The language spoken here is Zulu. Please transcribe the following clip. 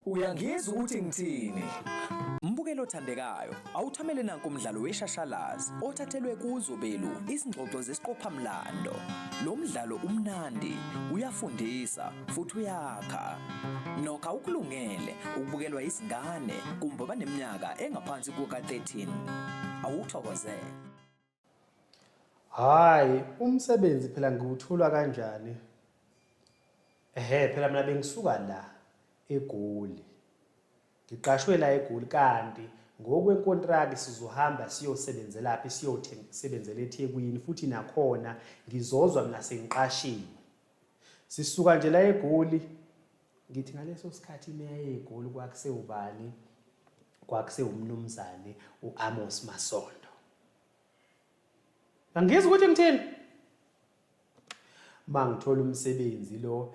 Uyangizwa ukuthi ngithini? Mbukelo othandekayo, awuthamele nanku umdlalo weshashalazi othathelwe kuzo belu izingxoxo zesiqophamlando. Lo mdlalo umnandi, uyafundisa futhi uyakha. Nokho awukulungele ukubukelwa izingane kumbe abaneminyaka engaphansi kuka-13. Awuthokozele. Hayi, umsebenzi phela ngiwuthola kanjani? Phela mina bengisuka la eGoli. Ngiqashwe la eGoli kanti ngokwenkontraki sizohamba siyosebenzela laphi siyosebenzela eThekwini futhi nakhona ngizozwa mina sengiqashiwe. Sisuka nje la eGoli ngithi ngaleso sikhathi meya eGoli kwakusewubani? Kwakusewumnumzane uAmos Masondo. Angizwa ukuthi ngithini? Mangithola umsebenzi lo